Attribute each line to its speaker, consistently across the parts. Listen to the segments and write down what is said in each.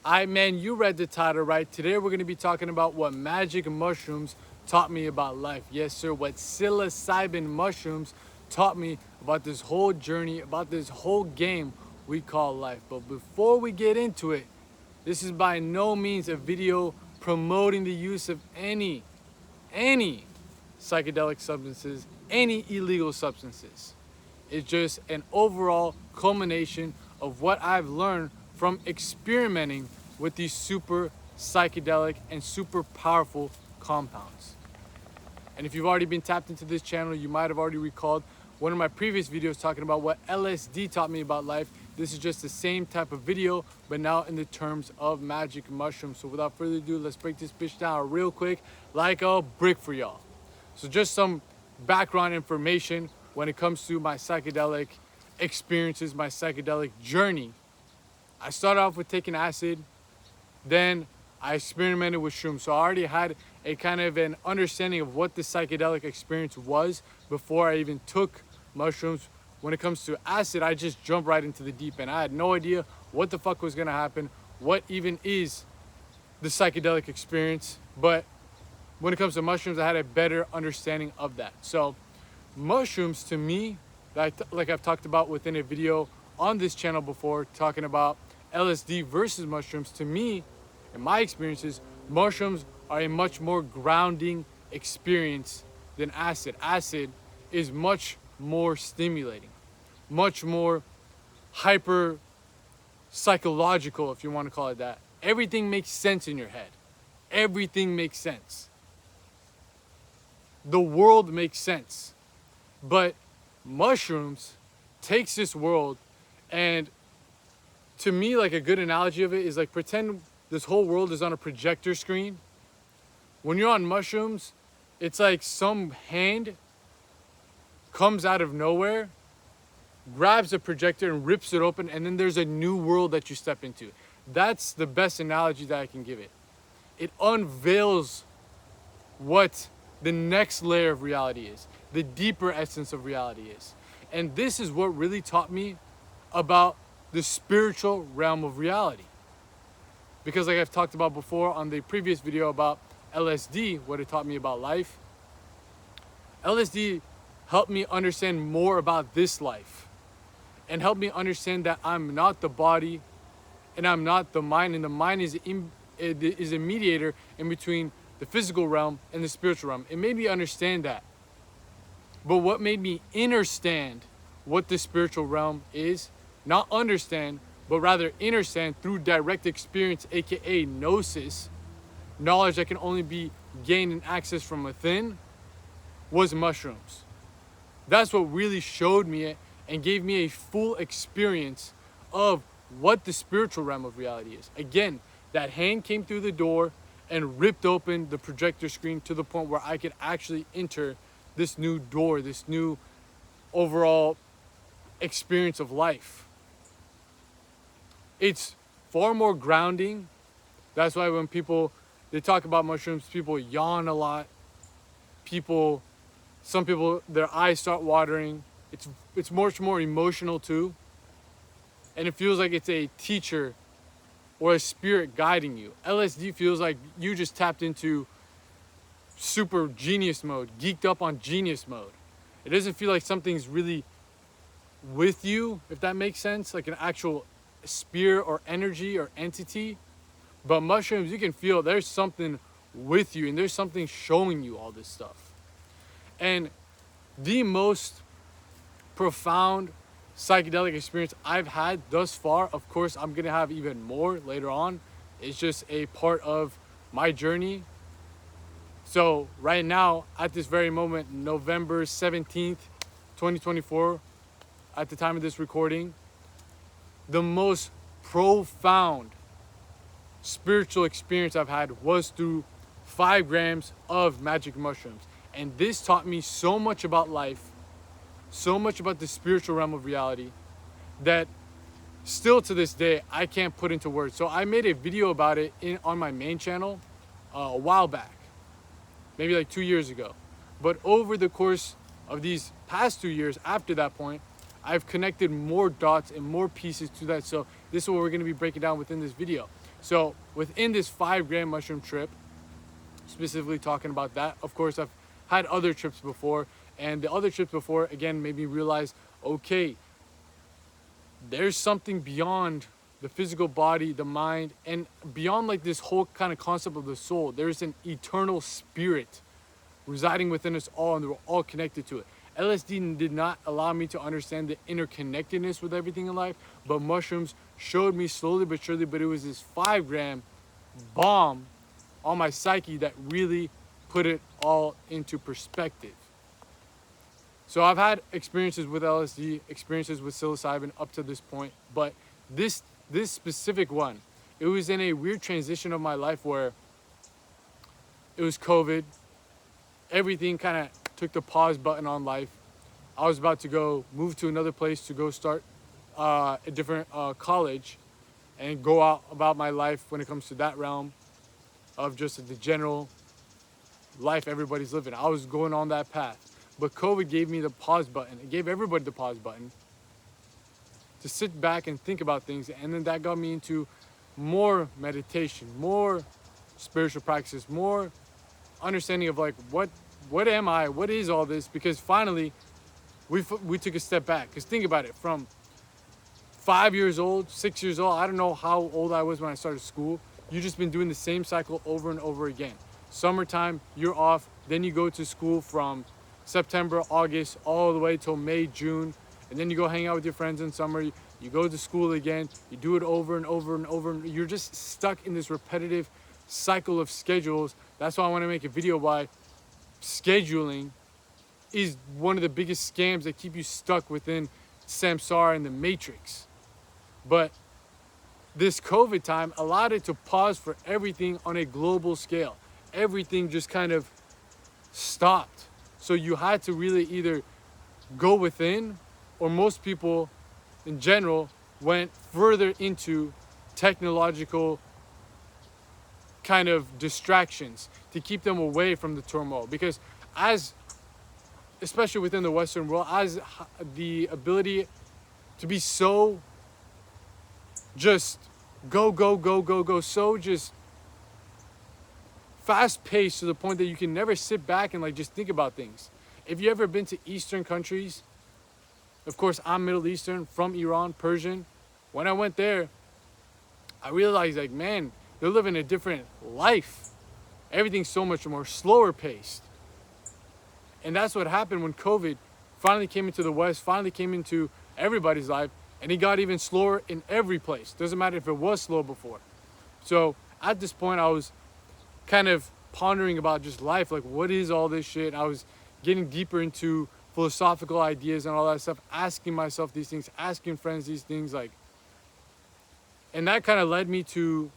Speaker 1: Man, you read the title right. Today we're going to be talking about what magic mushrooms taught me about life. Yes, sir, what psilocybin mushrooms taught me about this whole journey, about this whole game we call life. But before we get into it, this is by no means a video promoting the use of any psychedelic substances, any illegal substances. It's just an overall culmination of what I've learned from experimenting with these super psychedelic and super powerful compounds. And if you've already been tapped into this channel, you might have already recalled one of my previous videos talking about what LSD taught me about life. This is just the same type of video, but now in the terms of magic mushrooms. So without further ado, let's break this bitch down real quick like a brick for y'all. So just some background information when it comes to my psychedelic experiences, my psychedelic journey. I started off with taking acid, then I experimented with shrooms. So I already had a kind of an understanding of what the psychedelic experience was before I even took mushrooms. When it comes to acid, I just jumped right into the deep end. I had no idea what the fuck was gonna happen, what even is the psychedelic experience. But when it comes to mushrooms, I had a better understanding of that. So mushrooms to me, like I've talked about within a video on this channel before, talking about LSD versus mushrooms, to me, in my experiences, mushrooms are a much more grounding experience than acid. Acid is much more stimulating, much more hyper psychological, if you want to call it that. Everything makes sense in your head. Everything makes sense. The world makes sense. But mushrooms takes this world, and to me, like a good analogy of it is like, pretend this whole world is on a projector screen. When you're on mushrooms, it's like some hand comes out of nowhere, grabs a projector and rips it open, and then there's a new world that you step into. That's the best analogy that I can give it. It unveils what the next layer of reality is, the deeper essence of reality is. And this is what really taught me about the spiritual realm of reality. Because like I've talked about before on the previous video about LSD, what it taught me about life, LSD helped me understand more about this life and helped me understand that I'm not the body and I'm not the mind, and the mind is a mediator in between the physical realm and the spiritual realm. It made me understand that. But what made me understand what the spiritual realm is, not understand, but rather understand through direct experience, aka gnosis, knowledge that can only be gained and accessed from within, was mushrooms. That's what really showed me it and gave me a full experience of what the spiritual realm of reality is. Again, that hand came through the door and ripped open the projector screen to the point where I could actually enter this new door, this new overall experience of life. It's far more grounding. That's why when they talk about mushrooms, people yawn a lot. Some people, their eyes start watering. It's much more emotional too. And it feels like it's a teacher or a spirit guiding you. LSD feels like you just tapped into super genius mode, geeked up on genius mode. It doesn't feel like something's really with you, if that makes sense, like an actual spirit or energy or entity. But mushrooms, you can feel there's something with you and there's something showing you all this stuff. And the most profound psychedelic experience I've had thus far, of course I'm gonna have even more later on, it's just a part of my journey. So right now, at this very moment, November 17th, 2024, at the time of this recording, the most profound spiritual experience I've had was through 5 grams of magic mushrooms. And this taught me so much about life, so much about the spiritual realm of reality, that still to this day, I can't put into words. So I made a video about it on my main channel a while back, maybe like 2 years ago. But over the course of these past 2 years after that point, I've connected more dots and more pieces to that. So this is what we're going to be breaking down within this video. So within this 5 gram mushroom trip, specifically talking about that, of course, I've had other trips before, and the other trips before, again, made me realize, okay, there's something beyond the physical body, the mind, and beyond like this whole kind of concept of the soul. There's an eternal spirit residing within us all, and we're all connected to it. LSD did not allow me to understand the interconnectedness with everything in life, but mushrooms showed me slowly but surely. But it was this 5 gram bomb on my psyche that really put it all into perspective. So I've had experiences with LSD, experiences with psilocybin up to this point, but this specific one, it was in a weird transition of my life where it was COVID. Everything kind of took the pause button on life. I was about to go move to another place to go start a different college and go out about my life when it comes to that realm of just the general life everybody's living. I was going on that path. But COVID gave me the pause button. It gave everybody the pause button to sit back and think about things. And then that got me into more meditation, more spiritual practices, more understanding of like, what am I? What is all this? Because finally, we took a step back. Because think about it, from 5 years old, 6 years old, I don't know how old I was when I started school. You've just been doing the same cycle over and over again. Summertime, you're off. Then you go to school from September, August, all the way till May, June. And then you go hang out with your friends in summer. You go to school again. You do it over and over and over. And you're just stuck in this repetitive cycle of schedules. That's why I want to make a video why scheduling is one of the biggest scams that keep you stuck within samsara and the matrix. But this COVID time allowed it to pause for everything on a global scale. Everything just kind of stopped. So you had to really either go within, or most people in general went further into technological kind of distractions to keep them away from the turmoil. Because especially within the Western world, as the ability to be so just go, so just fast paced to the point that you can never sit back and like just think about things. If you ever been to Eastern countries, of course I'm Middle Eastern, from Iran, Persian. When I went there, I realized like, man, they're living a different life. Everything's so much more slower paced. And that's what happened when COVID finally came into the West, finally came into everybody's life, and it got even slower in every place. Doesn't matter if it was slow before. So at this point, I was kind of pondering about just life, like what is all this shit? I was getting deeper into philosophical ideas and all that stuff, asking myself these things, asking friends these things, like, and that kind of led me to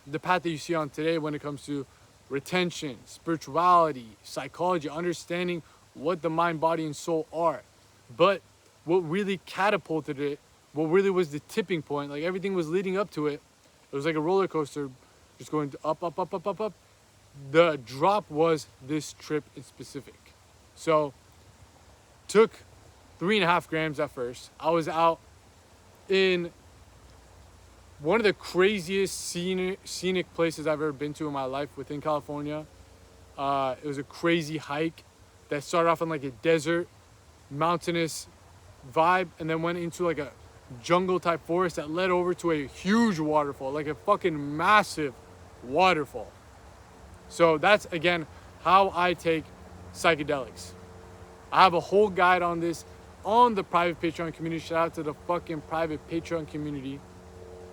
Speaker 1: the path that you see on today when it comes to retention, spirituality, psychology, understanding what the mind, body, and soul are. But what really catapulted it, what really was the tipping point, like everything was leading up to it, it was like a roller coaster, just going up. The drop was this trip in specific. So took 3.5 grams at first. I was out in one of the craziest scenic places I've ever been to in my life within California. It was a crazy hike that started off in like a desert, mountainous vibe, and then went into like a jungle type forest that led over to a huge waterfall, like a fucking massive waterfall. So that's, again, how I take psychedelics. I have a whole guide on this on the private Patreon community. Shout out to the fucking private Patreon community.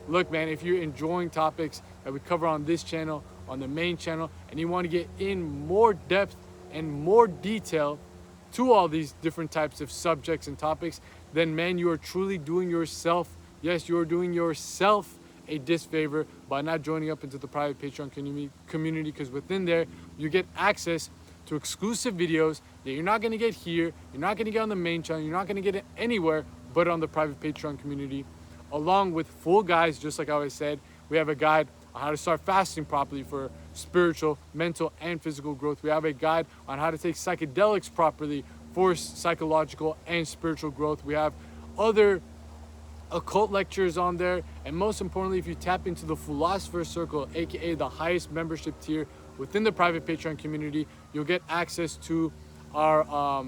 Speaker 1: Look, man, if you're enjoying topics that we cover on this channel, on the main channel, and you want to get in more depth and more detail to all these different types of subjects and topics, then, man, you are truly doing yourself, yes, you are doing yourself a disfavor by not joining up into the private Patreon community, because within there, you get access to exclusive videos that you're not going to get here, you're not going to get on the main channel, you're not going to get it anywhere but on the private Patreon community, along with full guides. Just like I always said, we have a guide on how to start fasting properly for spiritual, mental, and physical growth. We have a guide on how to take psychedelics properly for psychological and spiritual growth. We have other occult lectures on there, and most importantly, if you tap into the Philosopher's Circle, aka the highest membership tier within the private Patreon community, you'll get access to our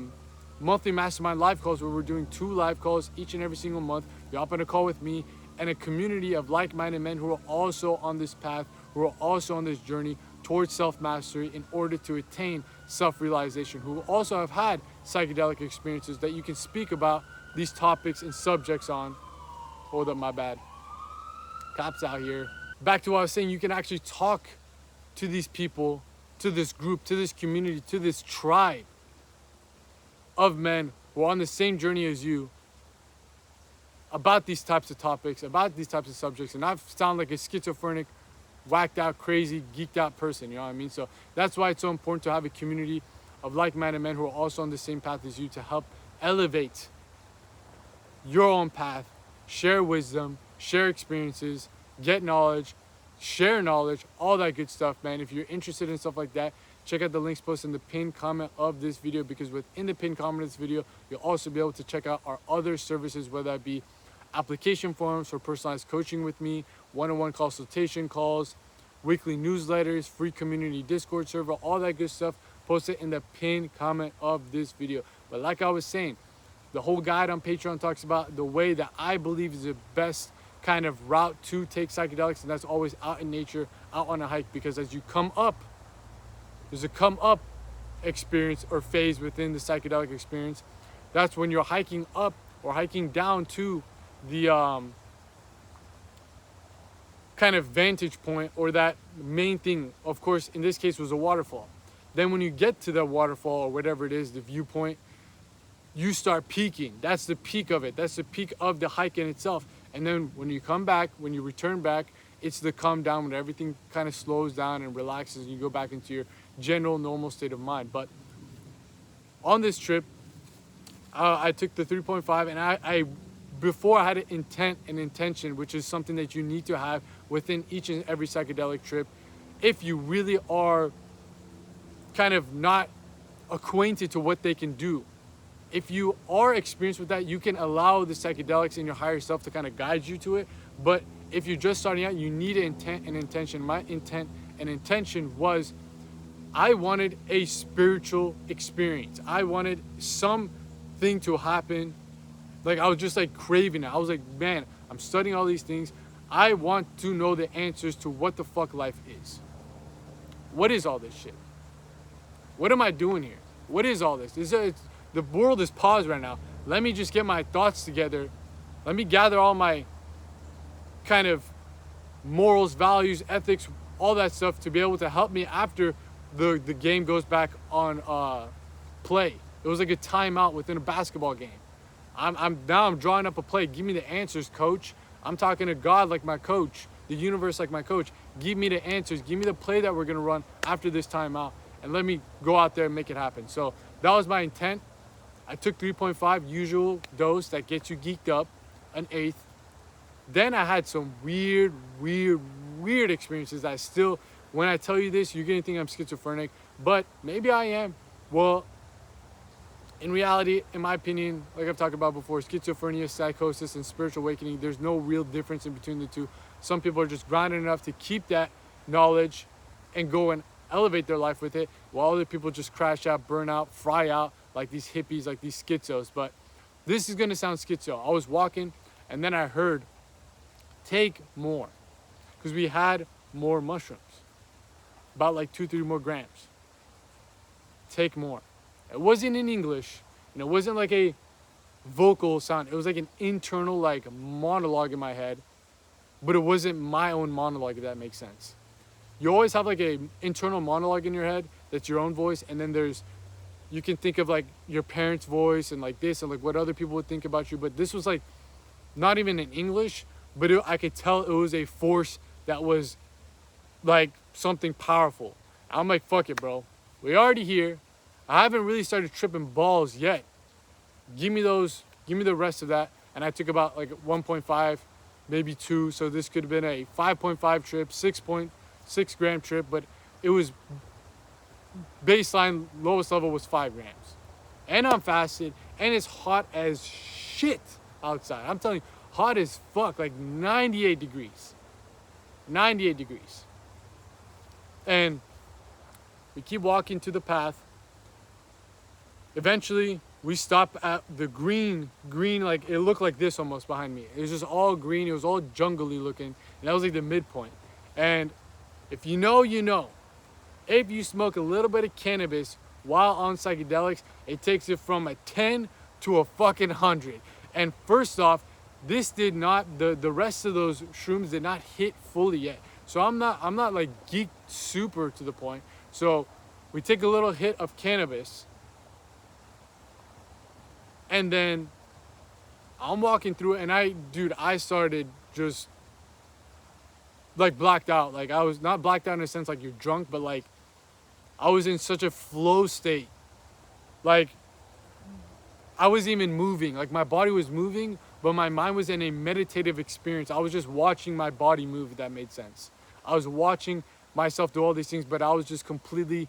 Speaker 1: monthly mastermind live calls, where we're doing 2 live calls each and every single month. You hop on a call with me and a community of like-minded men who are also on this path, who are also on this journey towards self-mastery in order to attain self-realization, who also have had psychedelic experiences that you can speak about these topics and subjects on. Hold up, my bad. Cops out here. Back to what I was saying, you can actually talk to these people, to this group, to this community, to this tribe of men who are on the same journey as you about these types of topics, about these types of subjects, and not sound like a schizophrenic, whacked out, crazy, geeked out person, you know what I mean? So that's why it's so important to have a community of like-minded men who are also on the same path as you to help elevate your own path, share wisdom, share experiences, get knowledge, share knowledge, all that good stuff, man. If you're interested in stuff like that, check out the links posted in the pinned comment of this video, because within the pinned comment of this video, you'll also be able to check out our other services, whether that be application forms for personalized coaching with me, one-on-one consultation calls, weekly newsletters, free community Discord server, all that good stuff posted in the pinned comment of this video. But like I was saying, the whole guide on Patreon talks about the way that I believe is the best kind of route to take psychedelics, and that's always out in nature, out on a hike, because as you come up, there's a come up experience or phase within the psychedelic experience. That's when you're hiking up or hiking down to the kind of vantage point, or that main thing. Of course, in this case was a waterfall. Then when you get to the waterfall or whatever it is, the viewpoint, you start peaking. That's the peak of it. That's the peak of the hike in itself. And then when you come back, when you return back, it's the come down, when everything kind of slows down and relaxes and you go back into your general normal state of mind. But on this trip, I took the 3.5, and I before I had an intent and intention, which is something that you need to have within each and every psychedelic trip. If you really are kind of not acquainted to what they can do, if you are experienced with that, you can allow the psychedelics in your higher self to kind of guide you to it. But if you're just starting out, you need an intent and intention. My intent and intention was, I wanted a spiritual experience. I wanted something to happen. Like, I was just like craving it. I was like, man, I'm studying all these things. I want to know the answers to what the fuck life is. What is all this shit? What am I doing here? What is all this? The world is paused right now. Let me just get my thoughts together. Let me gather all my kind of morals, values, ethics, all that stuff to be able to help me after the game goes back on play. It was like a timeout within a basketball game. I'm drawing up a play. Give me the answers, coach. I'm talking to God like my coach, the universe like my coach. Give me the answers. Give me the play that we're gonna run after this timeout, and let me go out there and make it happen. So that was my intent. I took 3.5, usual dose that gets you geeked up, an eighth. Then I had some weird experiences that still, when I tell you this, you're gonna think I'm schizophrenic, but maybe I am. Well, in reality, in my opinion, like I've talked about before, schizophrenia, psychosis, and spiritual awakening, there's no real difference in between the two. Some people are just grounded enough to keep that knowledge and go and elevate their life with it, while other people just crash out, burn out, fry out, like these hippies, like these schizos. But this is gonna sound schizo. I was walking, and then I heard, take more, because we had more mushrooms, about like 2-3 more grams. Take more. It wasn't in English, and it wasn't like a vocal sound. It was like an internal like monologue in my head, but it wasn't my own monologue, if that makes sense. You always have like a internal monologue in your head that's your own voice, and then you can think of like your parents' voice and like this and like what other people would think about you. But this was like not even in English, but I could tell it was a force that was like something powerful. I'm like, fuck it, bro. We already here. I haven't really started tripping balls yet. Give me the rest of that. And I took about like 1.5, maybe 2. So this could have been a 5.5 trip, 6.6 gram trip, but it was baseline, lowest level was 5 grams. And I'm fasted, and it's hot as shit outside. I'm telling you, hot as fuck, like 98 degrees. 98 degrees. And we keep walking to the path. Eventually, we stop at the green, like it looked like this almost behind me. It was just all green. It was all jungly looking. And that was like the midpoint. And if you know, you know. If you smoke a little bit of cannabis while on psychedelics, it takes it from a 10 to a fucking 100. And first off, this did not, the rest of those shrooms did not hit fully yet. So I'm not like geeked super to the point. So we take a little hit of cannabis, and then I'm walking through it, and I started just like blacked out. Like I was not blacked out in a sense like you're drunk, but like I was in such a flow state. Like I wasn't even moving. Like my body was moving, but my mind was in a meditative experience. I was just watching my body move, if that made sense. I was watching myself do all these things, but I was just completely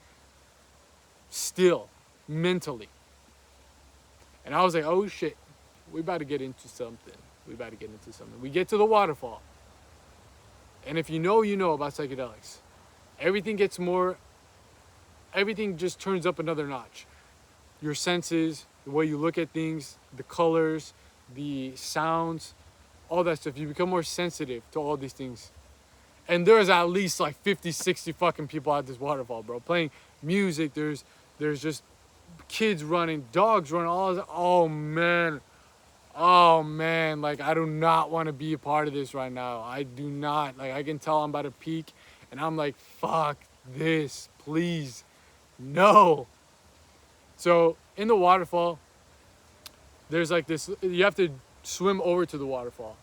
Speaker 1: still mentally. And I was like, oh shit, we about to get into something. We get to the waterfall. And if you know, you know about psychedelics. Everything just turns up another notch. Your senses, the way you look at things, the colors, the sounds, all that stuff. You become more sensitive to all these things. And there's at least like 50, 60 fucking people at this waterfall, bro. Playing music, there's just kids running, dogs running, all that. Oh man, like I do not want to be a part of this right now. I do not. Like I can tell I'm about to peak, and I'm like, fuck this, please, no. So in the waterfall, there's like this, you have to swim over to the waterfall.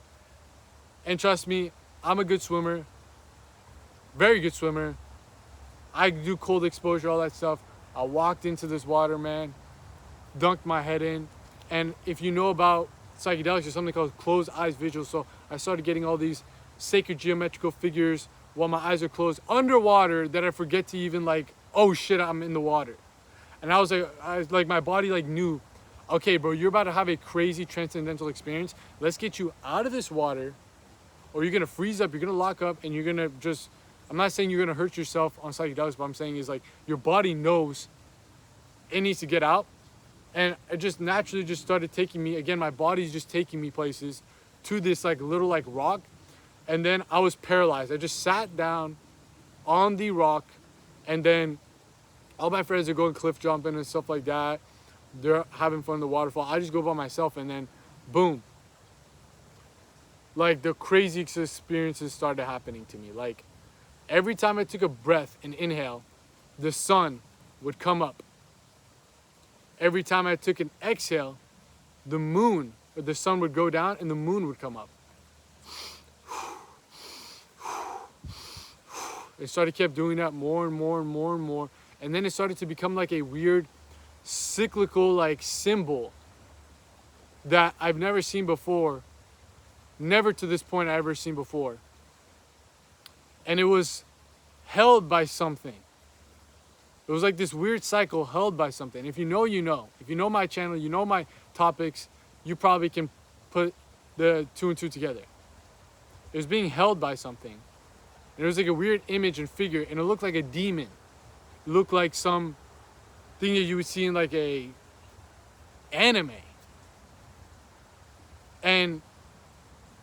Speaker 1: And trust me, I'm a good swimmer, very good swimmer. I do cold exposure, all that stuff. I walked into this water, man, dunked my head in. And if you know about psychedelics, there's something called closed eyes visual. So I started getting all these sacred geometrical figures while my eyes are closed underwater that I forget to even like, oh shit, I'm in the water. And I was like, my body like knew, okay, bro, you're about to have a crazy transcendental experience. Let's get you out of this water, or you're gonna freeze up, you're gonna lock up, and you're gonna just, I'm not saying you're gonna hurt yourself on psychedelics, but I'm saying is like your body knows it needs to get out. And it just naturally just started taking me, again, my body's just taking me places to this like little like rock. And then I was paralyzed. I just sat down on the rock, and then all my friends are going cliff jumping and stuff like that. They're having fun in the waterfall. I just go by myself, and then boom. Like the craziest experiences started happening to me. Like every time I took a breath and inhale, the sun would come up. Every time I took an exhale, the moon or the sun would go down and the moon would come up. It started kept doing that more and more and more and more. And then it started to become like a weird cyclical like symbol that I've never seen before. Never to this point I ever seen before. And it was held by something. It was like this weird cycle held by something. If you know, you know. If you know my channel, you know my topics, you probably can put the two and two together. It was being held by something. And it was like a weird image and figure, and it looked like a demon. It looked like some thing that you would see in like a anime. And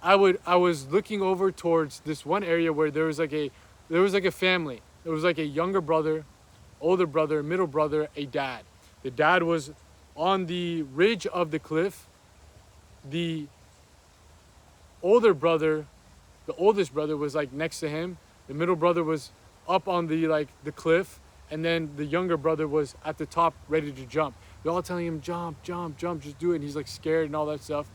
Speaker 1: I was looking over towards this one area where there was like a family. There was like a younger brother, older brother, middle brother, a dad. The dad was on the ridge of the cliff. The oldest brother was like next to him. The middle brother was up on the cliff, and then the younger brother was at the top ready to jump. They're all telling him, jump, jump, jump, just do it. And he's like scared and all that stuff.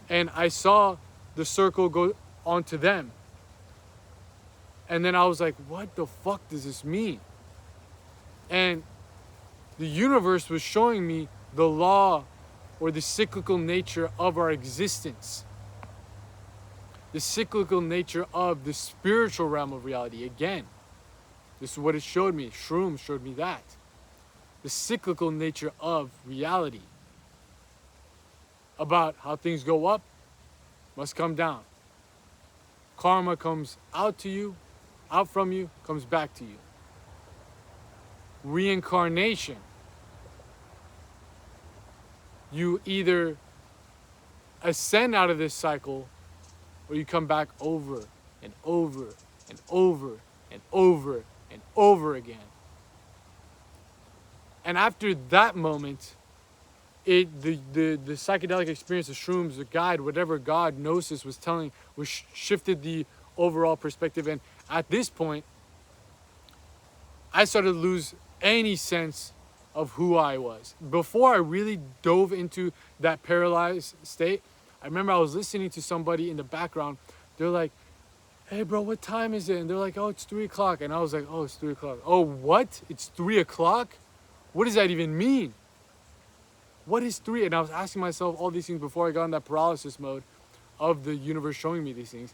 Speaker 1: And I saw the circle go onto them. And then I was like, what the fuck does this mean? And the universe was showing me the law or the cyclical nature of our existence. The cyclical nature of the spiritual realm of reality. Again, this is what it showed me. Shrooms showed me that. The cyclical nature of reality. About how things go up must come down. Karma comes out to you, out from you, comes back to you. Reincarnation. You either ascend out of this cycle or you come back over and over and over and over and over again. And after that moment, the psychedelic experience, the shrooms, the guide, whatever God, Gnosis was telling, shifted the overall perspective. And at this point, I started to lose any sense of who I was. Before I really dove into that paralyzed state, I remember I was listening to somebody in the background. They're like, hey bro, what time is it? And they're like, oh, it's 3 o'clock. And I was like, oh, it's 3 o'clock. Oh, what? It's 3 o'clock? What does that even mean? What is 3? And I was asking myself all these things before I got in that paralysis mode of the universe showing me these things.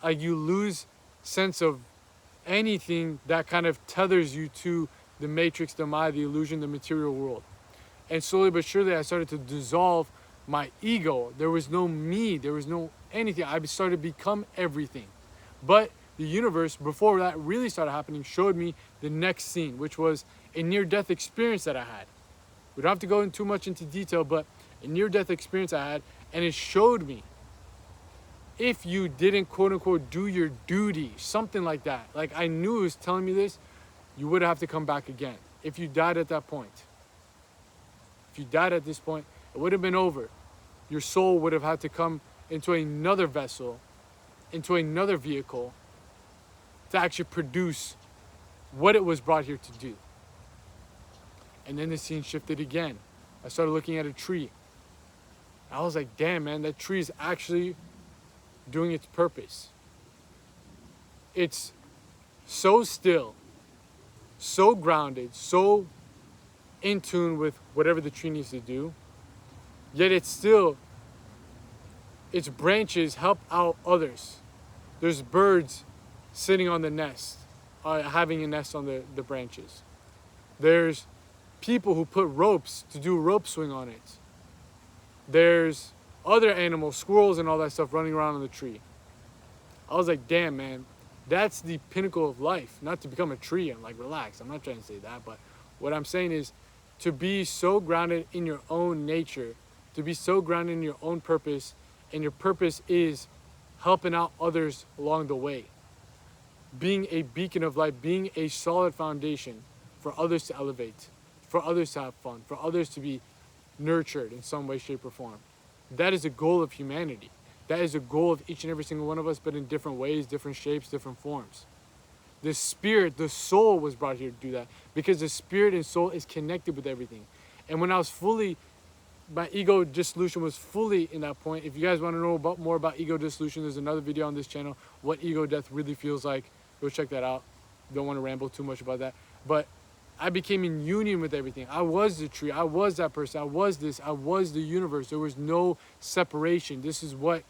Speaker 1: Like, you lose sense of anything that kind of tethers you to the matrix, the Maya, the illusion, the material world. And slowly but surely, I started to dissolve my ego. There was no me. There was no anything. I started to become everything. But the universe, before that really started happening, showed me the next scene, which was a near-death experience that I had. We don't have to go in too much into detail, but a near-death experience I had, and it showed me if you didn't, quote-unquote, do your duty, something like that. Like, I knew it was telling me this, you would have to come back again. If you died at that point. If you died at this point, it would have been over. Your soul would have had to come into another vessel, into another vehicle, to actually produce what it was brought here to do. And then the scene shifted again. I started looking at a tree. I was like, damn, man, that tree is actually doing its purpose. It's so still, so grounded, so in tune with whatever the tree needs to do, yet it's still, its branches help out others. There's birds sitting on the nest, having a nest on the branches. There's people who put ropes to do rope swing on it. There's other animals, squirrels and all that stuff running around on the tree. I was like, damn, man, that's the pinnacle of life. Not to become a tree and like relax. I'm not trying to say that, but what I'm saying is to be so grounded in your own nature, to be so grounded in your own purpose, and your purpose is helping out others along the way. Being a beacon of light, being a solid foundation for others to elevate, for others to have fun, for others to be nurtured in some way, shape, or form. That is a goal of humanity. That is a goal of each and every single one of us, but in different ways, different shapes, different forms. The spirit, the soul was brought here to do that because the spirit and soul is connected with everything. And when I was fully, my ego dissolution was fully in that point. If you guys want to know more about ego dissolution, there's another video on this channel, what ego death really feels like. Go check that out. Don't want to ramble too much about that. But I became in union with everything. I was the tree. I was that person. I was this. I was the universe. There was no separation. This is what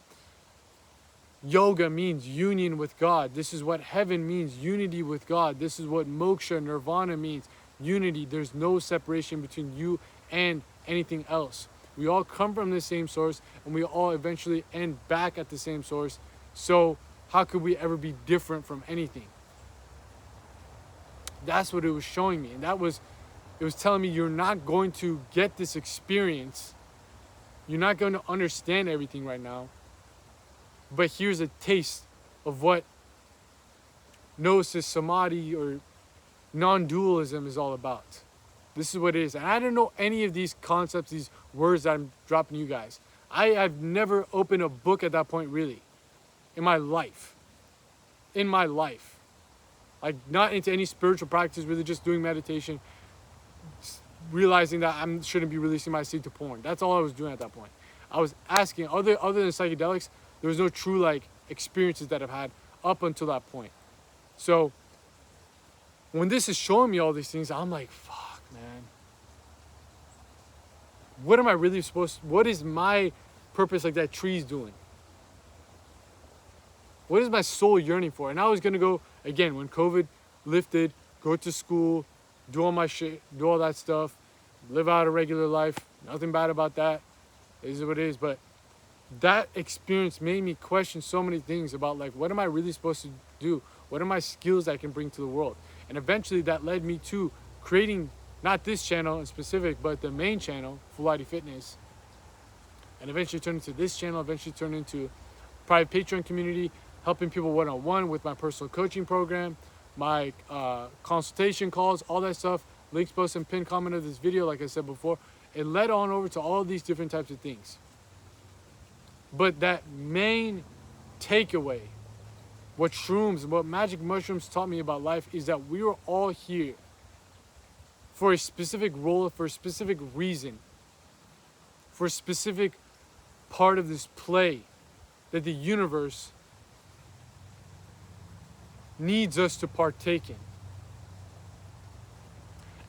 Speaker 1: yoga means, union with God. This is what heaven means, unity with God. This is what moksha, nirvana means, unity. There's no separation between you and anything else. We all come from the same source, and we all eventually end back at the same source. So how could we ever be different from anything? That's what it was showing me. And it was telling me, you're not going to get this experience. You're not going to understand everything right now. But here's a taste of what Gnosis, Samadhi, or non-dualism is all about. This is what it is. And I don't know any of these concepts, these words that I'm dropping you guys. I've never opened a book at that point, really, in my life. In my life. Like, not into any spiritual practice, really just doing meditation, realizing that I shouldn't be releasing my seed to porn. That's all I was doing at that point. I was asking, other than psychedelics, there was no true, like, experiences that I've had up until that point. So when this is showing me all these things, I'm like, fuck, man. What am I really supposed to, what is my purpose like that tree's doing? What is my soul yearning for? And I was going to go, again, when COVID lifted, go to school, do all my shit, do all that stuff, live out a regular life. Nothing bad about that. It is what it is. But that experience made me question so many things about like, what am I really supposed to do? What are my skills I can bring to the world? And eventually that led me to creating not this channel in specific, but the main channel, Full Body Fitness. And eventually turned into this channel, eventually turned into private Patreon community, helping people one-on-one with my personal coaching program, my consultation calls, all that stuff. Links posted and pinned comment of this video, like I said before. It led on over to all these different types of things. But that main takeaway, what shrooms, what magic mushrooms taught me about life, is that we were all here for a specific role, for a specific reason, for a specific part of this play that the universe needs us to partake in.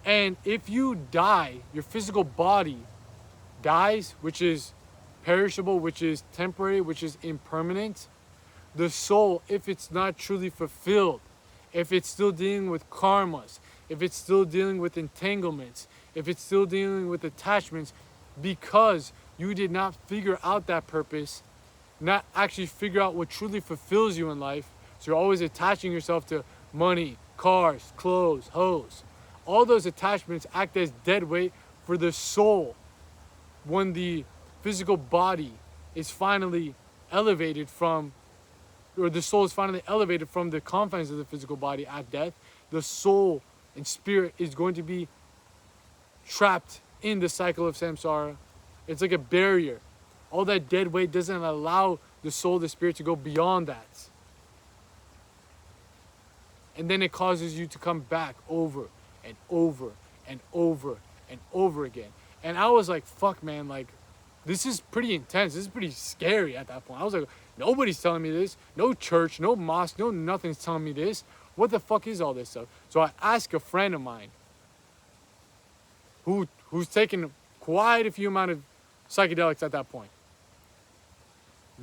Speaker 1: And if you die, your physical body dies, which is perishable, which is temporary, which is impermanent. The soul, if it's not truly fulfilled, if it's still dealing with karmas, if it's still dealing with entanglements, if it's still dealing with attachments, because you did not figure out that purpose, not actually figure out what truly fulfills you in life, so you're always attaching yourself to money, cars, clothes, hoes. All those attachments act as dead weight for the soul when the physical body is finally elevated from, or the soul is finally elevated from the confines of the physical body at death. The soul and spirit is going to be trapped in the cycle of samsara. It's like a barrier. All that dead weight doesn't allow the soul, the spirit to go beyond that. And then it causes you to come back over and over and over and over again. And I was like, fuck, man, like, this is pretty intense. This is pretty scary at that point. I was like, nobody's telling me this. No church, no mosque, no nothing's telling me this. What the fuck is all this stuff? So I asked a friend of mine who's taken quite a few amount of psychedelics at that point.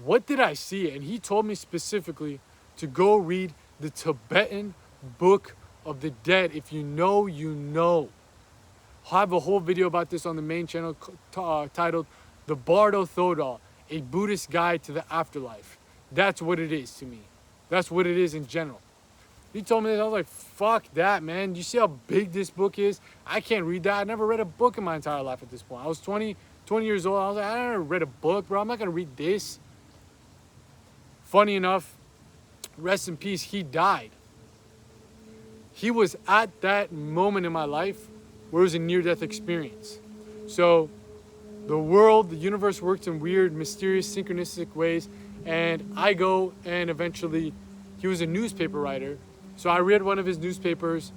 Speaker 1: What did I see? And he told me specifically to go read the Tibetan Book of the Dead. If you know, you know. I have a whole video about this on the main channel titled The Bardo Thodol, a Buddhist Guide to the Afterlife. That's what it is to me. That's what it is in general. He told me this, I was like, fuck that, man. You see how big this book is? I can't read that. I never read a book in my entire life at this point. I was 20 years old. I was like, I never read a book, bro. I'm not going to read this. Funny enough, rest in peace, he died. He was at that moment in my life where it was a near-death experience. So the world, the universe works in weird, mysterious, synchronistic ways. And I go and eventually, he was a newspaper writer. So I read one of his newspapers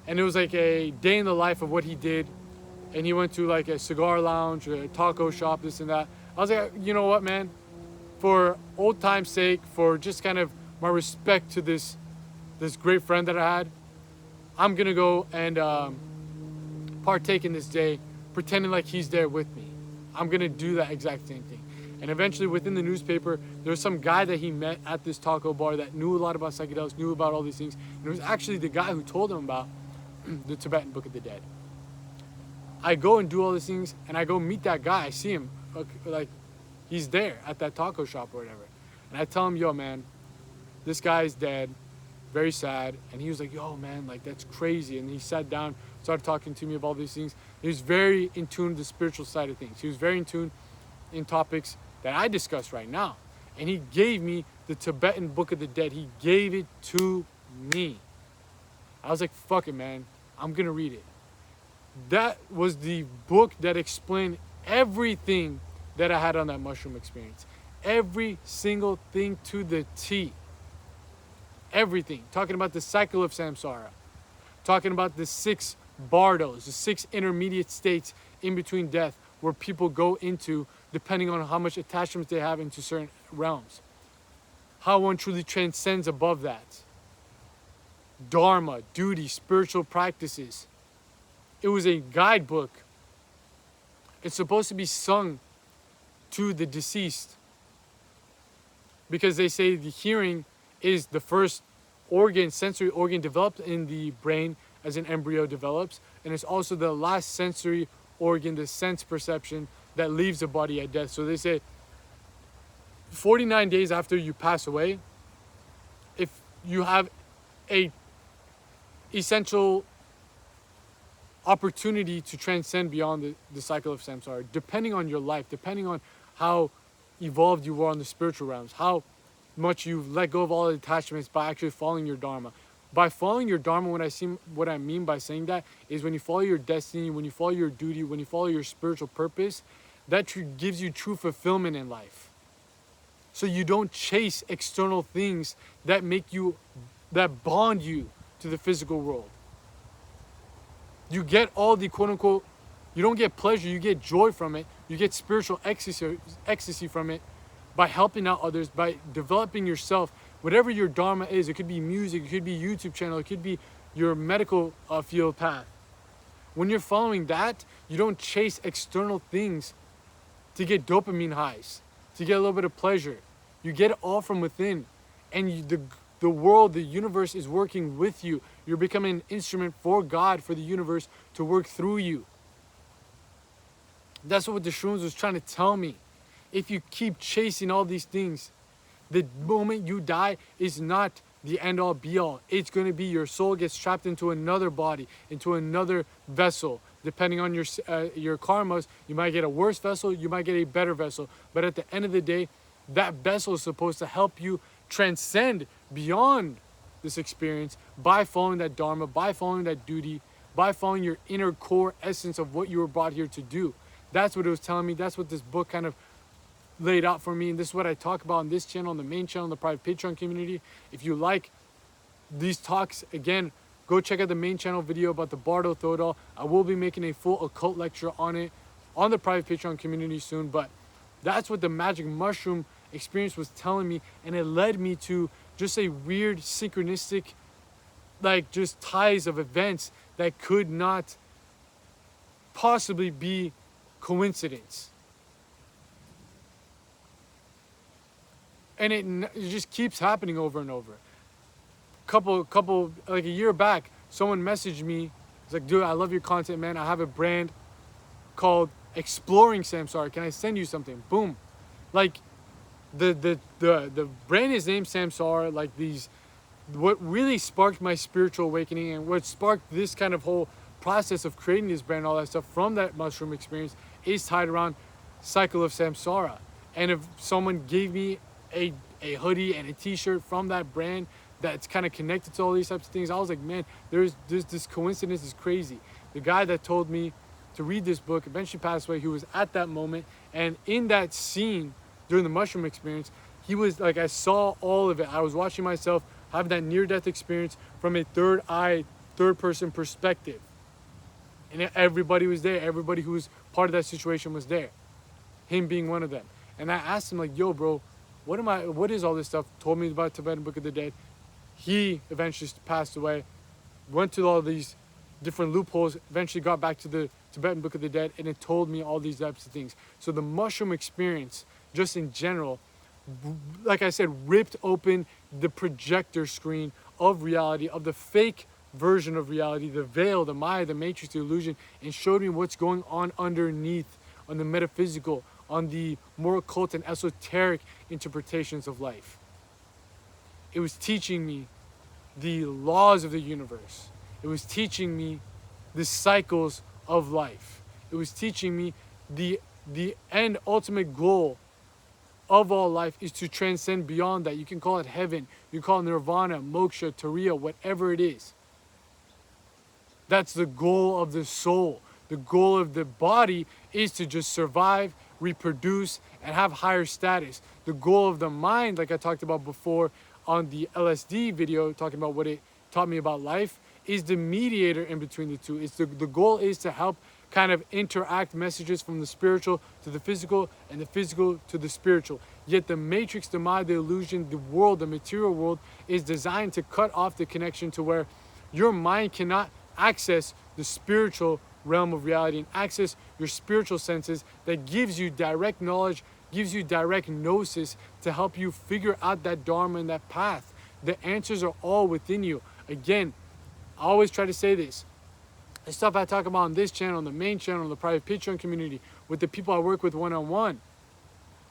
Speaker 1: and it was like a day in the life of what he did. And he went to like a cigar lounge, or a taco shop, this and that. I was like, you know what, man? For old time's sake, for just kind of my respect to this great friend that I had, I'm gonna go and partake in this day, pretending like he's there with me. I'm gonna do that exact same thing. And eventually within the newspaper, there was some guy that he met at this taco bar that knew a lot about psychedelics, knew about all these things. And it was actually the guy who told him about the Tibetan Book of the Dead. I go and do all these things, and I go meet that guy. I see him, like, he's there at that taco shop or whatever. And I tell him, yo, man, this guy is dead, very sad. And he was like, yo, man, like, that's crazy. And he sat down, started talking to me about all these things. He was very in tune with the spiritual side of things. He was very in tune in topics that I discuss right now. And he gave me the Tibetan Book of the Dead. He gave it to me. I was like, fuck it, man. I'm going to read it. That was the book that explained everything that I had on that mushroom experience. Every single thing to the T. Everything. Talking about the cycle of samsara. Talking about the 6 bardos, the 6 intermediate states in between death where people go into depending on how much attachment they have into certain realms. How one truly transcends above that. Dharma, duty, spiritual practices. It was a guidebook. It's supposed to be sung to the deceased because they say the hearing is the first organ, sensory organ developed in the brain as an embryo develops, and it's also the last sensory organ, the sense perception that leaves the body at death. So they say 49 days after you pass away, if you have a essential opportunity to transcend beyond the cycle of samsara, depending on your life, depending on how evolved you are on the spiritual realms, how much you've let go of all the attachments by actually following your dharma. By following your dharma, what I mean by saying that is when you follow your destiny, when you follow your duty, when you follow your spiritual purpose, that gives you true fulfillment in life. So you don't chase external things that bond you to the physical world. You get all the quote unquote, you don't get pleasure, you get joy from it. You get spiritual ecstasy from it by helping out others, by developing yourself. Whatever your dharma is, it could be music, it could be YouTube channel, it could be your medical field path. When you're following that, you don't chase external things to get dopamine highs, to get a little bit of pleasure. You get it all from within. And the world, the universe is working with you. You're becoming an instrument for God, for the universe to work through you. That's what the shrooms was trying to tell me. If you keep chasing all these things, the moment you die is not the end all be all. It's going to be your soul gets trapped into another body, into another vessel. Depending on your karmas, you might get a worse vessel, you might get a better vessel. But at the end of the day, that vessel is supposed to help you transcend beyond this experience by following that dharma, by following that duty, by following your inner core essence of what you were brought here to do. That's what it was telling me. That's what this book kind of laid out for me. And this is what I talk about on this channel, on the main channel, the private Patreon community. If you like these talks, again, go check out the main channel video about the Bardo Thodol. I will be making a full occult lecture on it on the private Patreon community soon. But that's what the magic mushroom experience was telling me. And it led me to just a weird synchronistic, like just ties of events that could not possibly be coincidence. And it just keeps happening over and over. Couple like a year back, someone messaged me. It's like, dude, I love your content, man. I have a brand called Exploring Samsara. Can I send you something? Boom. Like the brand is named Samsara. Like what really sparked my spiritual awakening and what sparked this kind of whole process of creating this brand, all that stuff from that mushroom experience is tied around Cycle of Samsara. And if someone gave me a hoodie and a t-shirt from that brand that's kind of connected to all these types of things, I was like, man, there's this coincidence is crazy. The guy that told me to read this book eventually passed away. He was at that moment, and in that scene during the mushroom experience, he was like, I saw all of it. I was watching myself have that near-death experience from a third person perspective. And everybody was there. Everybody who was part of that situation was there. Him being one of them. And I asked him, like, yo, bro, what is all this stuff? Told me about Tibetan Book of the Dead. He eventually passed away, went to all these different loopholes, eventually got back to the Tibetan Book of the Dead, and it told me all these types of things. So the mushroom experience, just in general, like I said, ripped open the projector screen of reality, of the fake version of reality, the veil, the Maya, the matrix, the illusion, and showed me what's going on underneath, on the metaphysical, on the more occult and esoteric interpretations of life. It was teaching me the laws of the universe. It was teaching me the cycles of life. It was teaching me the end ultimate goal of all life is to transcend beyond that. You can call it heaven, you call it nirvana, moksha, turiya, whatever it is. That's the goal of the soul. The goal of the body is to just survive, reproduce, and have higher status. The goal of the mind, like I talked about before on the LSD video, talking about what it taught me about life, is the mediator in between the two. It's the goal is to help kind of interact messages from the spiritual to the physical and the physical to the spiritual. Yet the matrix, the Maya, the illusion, the world, the material world is designed to cut off the connection to where your mind cannot access the spiritual realm of reality and access your spiritual senses that gives you direct knowledge, gives you direct gnosis to help you figure out that dharma and that path. The answers are all within you. Again, I always try to say this. The stuff I talk about on this channel, on the main channel, on the private Patreon community, with the people I work with one-on-one,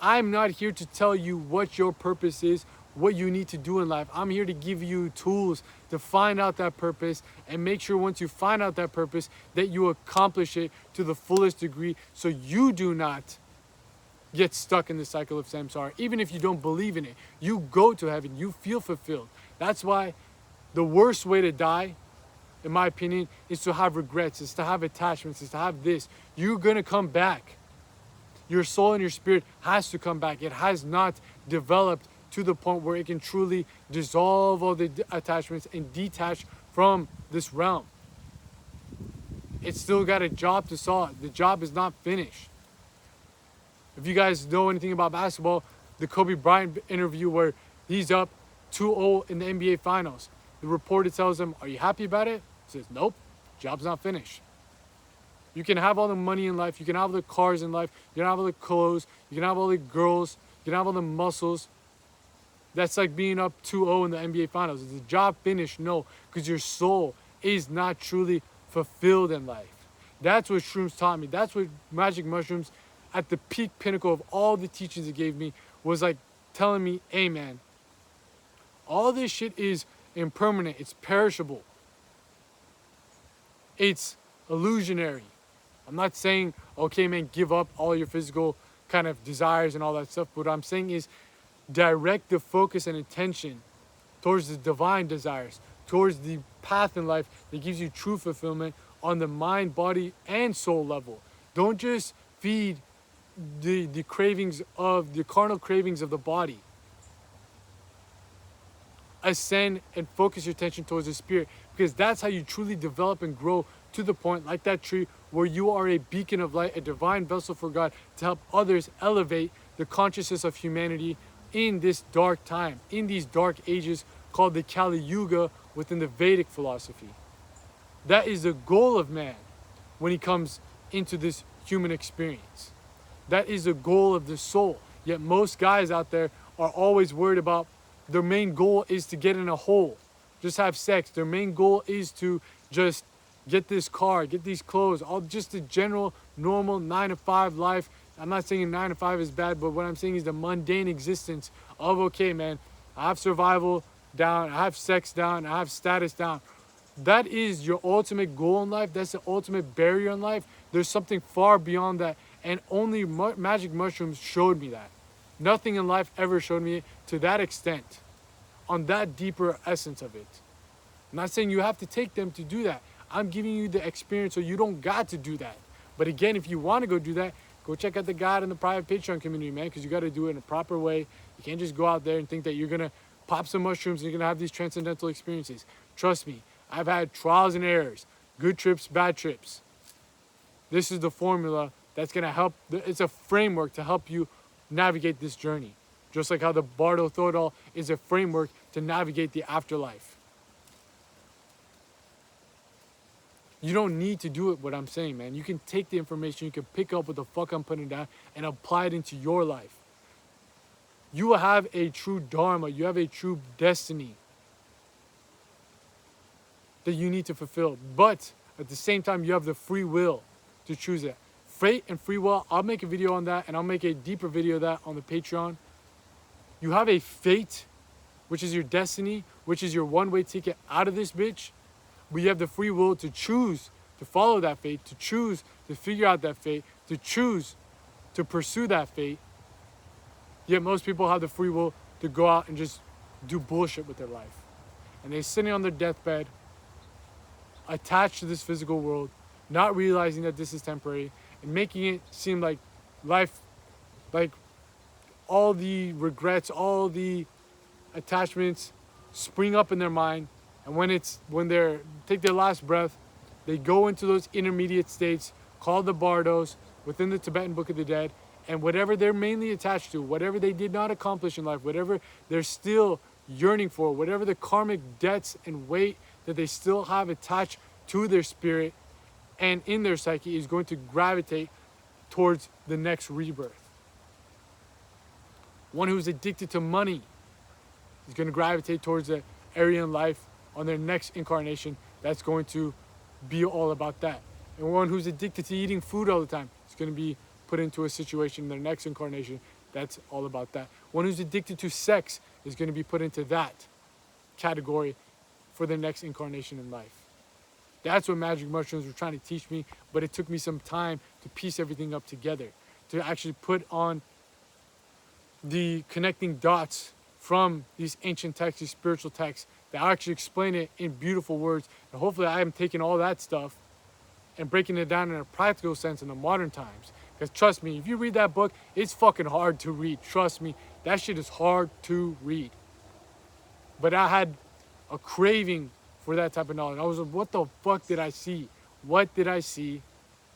Speaker 1: I'm not here to tell you what your purpose is, what you need to do in life. I'm here to give you tools to find out that purpose and make sure once you find out that purpose that you accomplish it to the fullest degree so you do not get stuck in the cycle of samsara. Even if you don't believe in it, you go to heaven, you feel fulfilled. That's why the worst way to die, in my opinion, is to have regrets, is to have attachments, is to have this. You're gonna come back. Your soul and your spirit has to come back. It has not developed to the point where it can truly dissolve all the attachments and detach from this realm. It's still got a job to solve. The job is not finished. If you guys know anything about basketball, the Kobe Bryant interview where he's up 2-0 in the NBA Finals. The reporter tells him, "Are you happy about it?" He says, "Nope, job's not finished." You can have all the money in life, you can have all the cars in life, you can have all the clothes, you can have all the girls, you can have all the muscles. That's like being up 2-0 in the NBA Finals. Is the job finished? No, because your soul is not truly fulfilled in life. That's what shrooms taught me. That's what magic mushrooms at the peak pinnacle of all the teachings it gave me was like telling me, hey man, all this shit is impermanent, it's perishable, it's illusionary. I'm not saying, okay man, give up all your physical kind of desires and all that stuff. What I'm saying is direct the focus and attention towards the divine desires, towards the path in life that gives you true fulfillment on the mind, body, and soul level. Don't just feed the cravings of the carnal cravings of the body. Ascend and focus your attention towards the spirit, because that's how you truly develop and grow to the point, like that tree, where you are a beacon of light, a divine vessel for God to help others elevate the consciousness of humanity in this dark time, in these dark ages called the Kali Yuga within the Vedic philosophy. That is the goal of man when he comes into this human experience. That is the goal of the soul. Yet most guys out there are always worried about their main goal is to get in a hole, just have sex. Their main goal is to just get this car, get these clothes, all just the general, normal 9-to-5 life. I'm not saying 9 to 5 is bad, but what I'm saying is the mundane existence of, okay, man, I have survival down, I have sex down, I have status down. That is your ultimate goal in life. That's the ultimate barrier in life. There's something far beyond that, and only magic mushrooms showed me that. Nothing in life ever showed me it to that extent, on that deeper essence of it. I'm not saying you have to take them to do that. I'm giving you the experience so you don't got to do that. But again, if you want to go do that, go check out the God and the private Patreon community, man, because you got to do it in a proper way. You can't just go out there and think that you're going to pop some mushrooms and you're going to have these transcendental experiences. Trust me, I've had trials and errors, good trips, bad trips. This is the formula that's going to help. It's a framework to help you navigate this journey. Just like how the Bardo Thodol is a framework to navigate the afterlife. You don't need to do it, what I'm saying, man. You can take the information, you can pick up what the fuck I'm putting down and apply it into your life. You will have a true dharma, you have a true destiny that you need to fulfill. But at the same time, you have the free will to choose it. Fate and free will, I'll make a video on that, and I'll make a deeper video of that on the Patreon. You have a fate, which is your destiny, which is your one-way ticket out of this bitch. But you have the free will to choose to follow that fate, to choose to figure out that fate, to choose to pursue that fate. Yet most people have the free will to go out and just do bullshit with their life. And they're sitting on their deathbed, attached to this physical world, not realizing that this is temporary, and making it seem like life, like all the regrets, all the attachments spring up in their mind. And when they're take their last breath, they go into those intermediate states called the bardos within the Tibetan Book of the Dead, and whatever they're mainly attached to, whatever they did not accomplish in life, whatever they're still yearning for, whatever the karmic debts and weight that they still have attached to their spirit and in their psyche is going to gravitate towards the next rebirth. One who's addicted to money is going to gravitate towards the area in life on their next incarnation that's going to be all about that. And one who's addicted to eating food all the time is going to be put into a situation in their next incarnation That's all about that. One who's addicted to sex is going to be put into that category for the next incarnation in life. That's what magic mushrooms were trying to teach me, but it took me some time to piece everything up together, to actually put on the connecting dots from these ancient texts, these spiritual texts, that actually explain it in beautiful words. And hopefully I am taking all that stuff and breaking it down in a practical sense in the modern times. Because trust me, if you read that book, it's fucking hard to read. Trust me, that shit is hard to read. But I had a craving for that type of knowledge. I was like, what the fuck did I see? What did I see?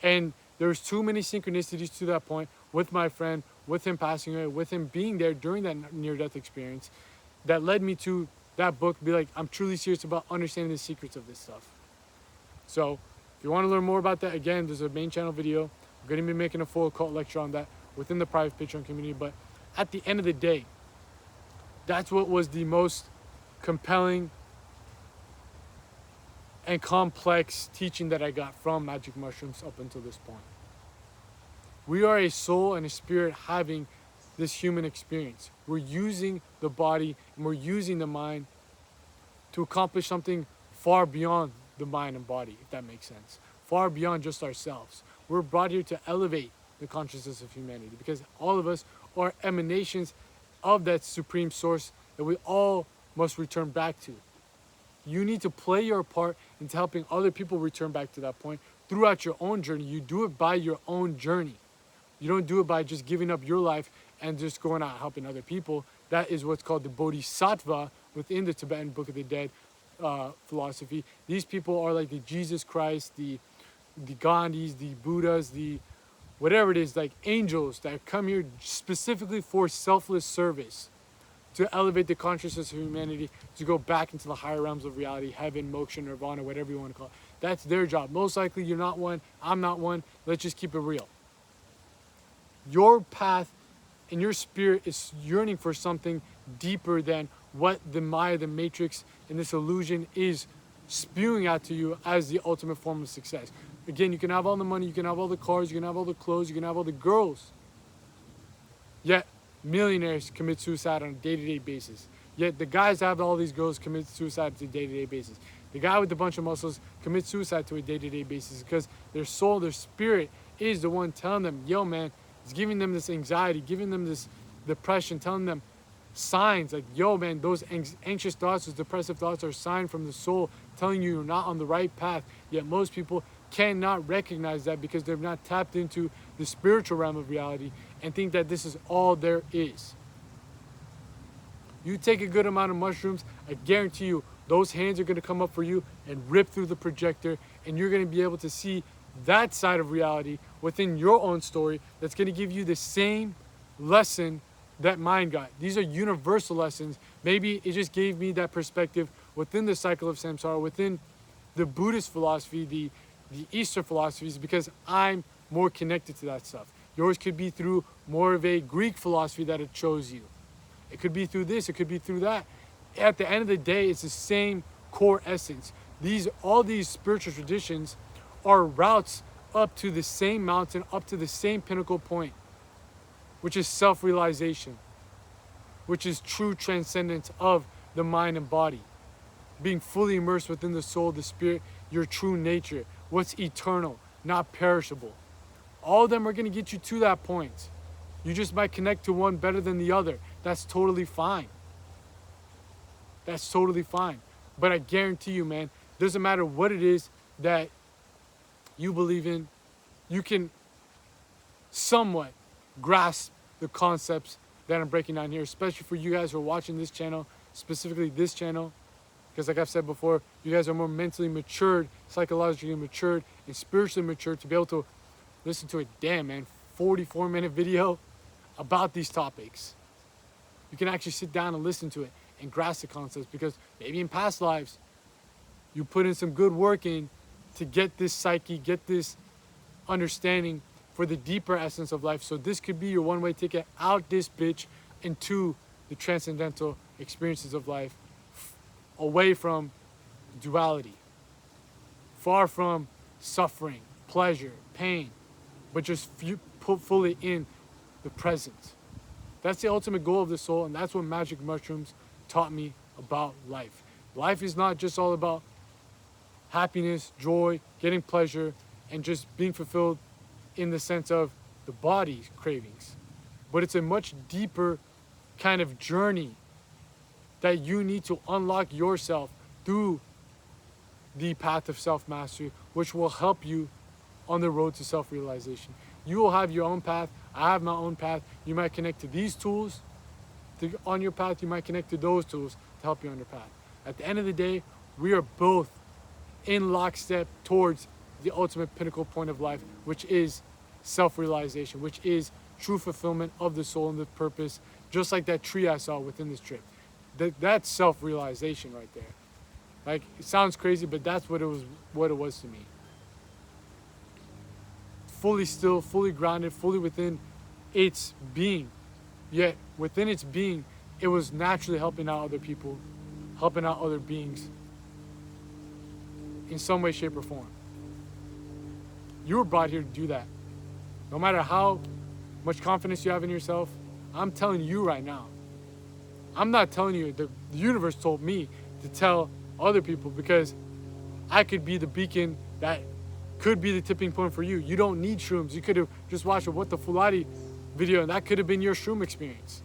Speaker 1: And there's too many synchronicities to that point with my friend, with him passing away, with him being there during that near-death experience, that led me to that book, be like, I'm truly serious about understanding the secrets of this stuff. So if you want to learn more about that, again, there's a main channel video. I'm going to be making a full occult lecture on that within the private Patreon community. But at the end of the day, that's what was the most compelling and complex teaching that I got from magic mushrooms up until this point. We are a soul and a spirit having this human experience. We're using the body and we're using the mind to accomplish something far beyond the mind and body, if that makes sense. Far beyond just ourselves. We're brought here to elevate the consciousness of humanity, because all of us are emanations of that supreme source that we all must return back to. You need to play your part into helping other people return back to that point throughout your own journey. You do it by your own journey. You don't do it by just giving up your life and just going out helping other people. That is what's called the Bodhisattva within the Tibetan Book of the Dead philosophy. These people are like the Jesus Christ, the Gandhis, the Buddhas, the whatever it is, like angels that come here specifically for selfless service, to elevate the consciousness of humanity, to go back into the higher realms of reality, heaven, moksha, nirvana, whatever you want to call it. That's their job. Most likely you're not one, I'm not one. Let's just keep it real. Your path and your spirit is yearning for something deeper than what the Maya, the Matrix, and this illusion is spewing out to you as the ultimate form of success. Again, you can have all the money, you can have all the cars, you can have all the clothes, you can have all the girls. Yet, millionaires commit suicide on a day-to-day basis. Yet, the guys that have all these girls commit suicide on a day-to-day basis. The guy with a bunch of muscles commits suicide to a day-to-day basis because their soul, their spirit is the one telling them, yo, man, it's giving them this anxiety, giving them this depression, telling them signs like, yo, man, those anxious thoughts, those depressive thoughts are a sign from the soul telling you you're not on the right path. Yet most people cannot recognize that because they've not tapped into the spiritual realm of reality and think that this is all there is. You take a good amount of mushrooms, I guarantee you those hands are going to come up for you and rip through the projector, and you're going to be able to see that side of reality within your own story that's going to give you the same lesson that mine got. These are universal lessons. Maybe it just gave me that perspective within the cycle of samsara, within the Buddhist philosophy, the Eastern philosophies, because I'm more connected to that stuff. Yours could be through more of a Greek philosophy that it chose you. It could be through this, it could be through that. At the end of the day, it's the same core essence. All these spiritual traditions are routes up to the same mountain, up to the same pinnacle point, which is self-realization, which is true transcendence of the mind and body. Being fully immersed within the soul, the spirit, your true nature, what's eternal, not perishable. All of them are going to get you to that point. You just might connect to one better than the other. That's totally fine. That's totally fine. But I guarantee you, man, doesn't matter what it is that you believe in, you can somewhat grasp the concepts that I'm breaking down here, especially for you guys who are watching this channel, specifically this channel, because like I've said before, you guys are more mentally matured, psychologically matured, and spiritually matured to be able to listen to a 44-minute video about these topics. You can actually sit down and listen to it and grasp the concepts, because maybe in past lives you put in some good work in to get this psyche, get this understanding for the deeper essence of life. So this could be your one-way ticket out this bitch into the transcendental experiences of life, away from duality, far from suffering, pleasure, pain, but just put fully in the present. That's the ultimate goal of the soul, and that's what magic mushrooms taught me about life. Life is not just all about happiness, joy, getting pleasure, and just being fulfilled in the sense of the body's cravings. But it's a much deeper kind of journey that you need to unlock yourself through the path of self-mastery, which will help you on the road to self-realization. You will have your own path. I have my own path. You might connect to these tools on your path. You might connect to those tools to help you on your path. At the end of the day, we are both in lockstep towards the ultimate pinnacle point of life, which is self-realization, which is true fulfillment of the soul and the purpose, just like that tree I saw within this trip. That's self-realization right there. Like, it sounds crazy, but that's what it was to me. Fully still, fully grounded, fully within its being. Yet within its being, it was naturally helping out other people, helping out other beings in some way, shape, or form. You were brought here to do that. No matter how much confidence you have in yourself, I'm telling you right now. I'm not telling you, the universe told me to tell other people, because I could be the beacon that could be the tipping point for you. You don't need shrooms. You could have just watched a What the Fulati video, and that could have been your shroom experience.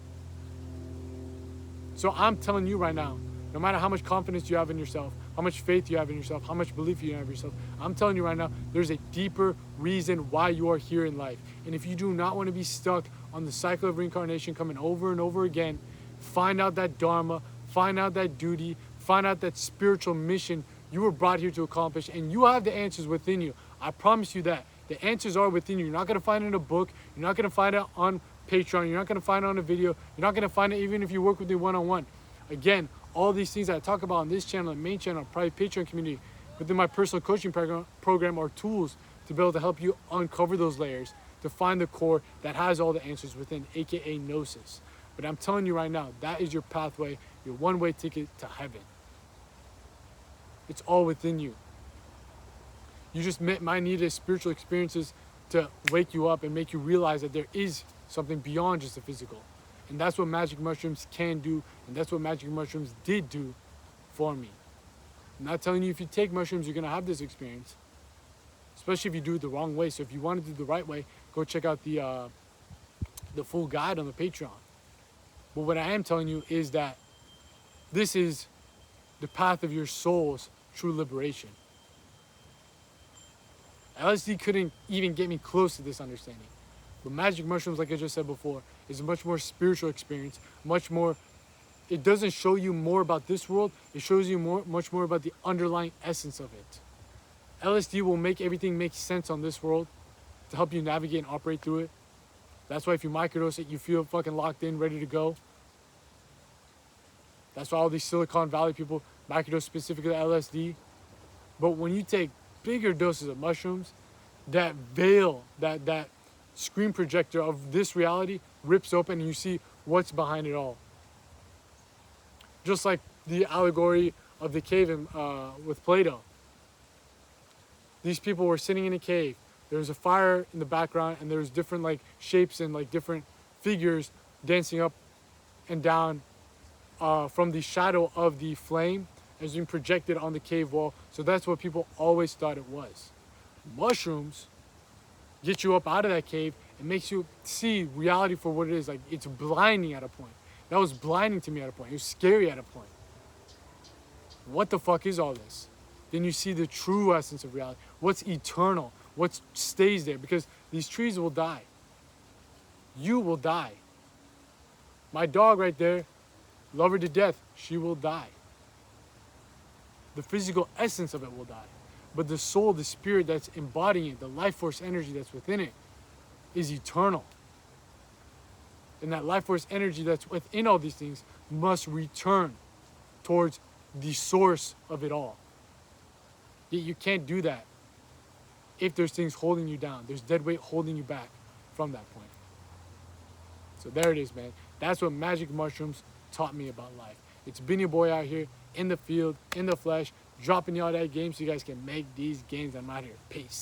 Speaker 1: So I'm telling you right now, no matter how much confidence you have in yourself, how much faith you have in yourself, how much belief you have in yourself, I'm telling you right now, there's a deeper reason why you are here in life. And if you do not want to be stuck on the cycle of reincarnation coming over and over again, find out that dharma, find out that duty, find out that spiritual mission you were brought here to accomplish, and you have the answers within you. I promise you that. The answers are within you. You're not going to find it in a book. You're not going to find it on Patreon. You're not going to find it on a video. You're not going to find it even if you work with me one-on-one. Again, all these things that I talk about on this channel, the main channel, private Patreon community, within my personal coaching program are tools to be able to help you uncover those layers, to find the core that has all the answers within, aka Gnosis. But I'm telling you right now, that is your pathway, your one-way ticket to heaven. It's all within you. You just might need spiritual experiences to wake you up and make you realize that there is something beyond just the physical. And that's what magic mushrooms can do, and that's what magic mushrooms did do for me. I'm not telling you if you take mushrooms, you're going to have this experience, especially if you do it the wrong way. So if you want to do it the right way, go check out the full guide on the Patreon. But what I am telling you is that this is the path of your soul's true liberation. LSD couldn't even get me close to this understanding. But magic mushrooms, like I just said before, is a much more spiritual experience, much more, it doesn't show you more about this world, it shows you much more about the underlying essence of it. LSD will make everything make sense on this world to help you navigate and operate through it. That's why if you microdose it, you feel fucking locked in, ready to go. That's why all these Silicon Valley people microdose specifically LSD. But when you take bigger doses of mushrooms, that veil, that screen projector of this reality rips open and you see what's behind it all. Just like the allegory of the cave with Plato. These people were sitting in a cave. There was a fire in the background, and there was different like shapes and like different figures dancing up and down from the shadow of the flame as being projected on the cave wall. So that's what people always thought it was. Mushrooms get you up out of that cave and makes you see reality for what it is. Like, it's blinding at a point. That was blinding to me at a point. It was scary at a point. What the fuck is all this? Then you see the true essence of reality. What's eternal? What stays there? Because these trees will die. You will die. My dog right there, love her to death, she will die. The physical essence of it will die. But the soul, the spirit that's embodying it, the life force energy that's within it, is eternal. And that life force energy that's within all these things must return towards the source of it all. Yet you can't do that if there's things holding you down. There's dead weight holding you back from that point. So there it is, man. That's what magic mushrooms taught me about life. It's been your boy out here in the field, in the flesh, dropping y'all that game so you guys can make these games. I'm out here. Peace.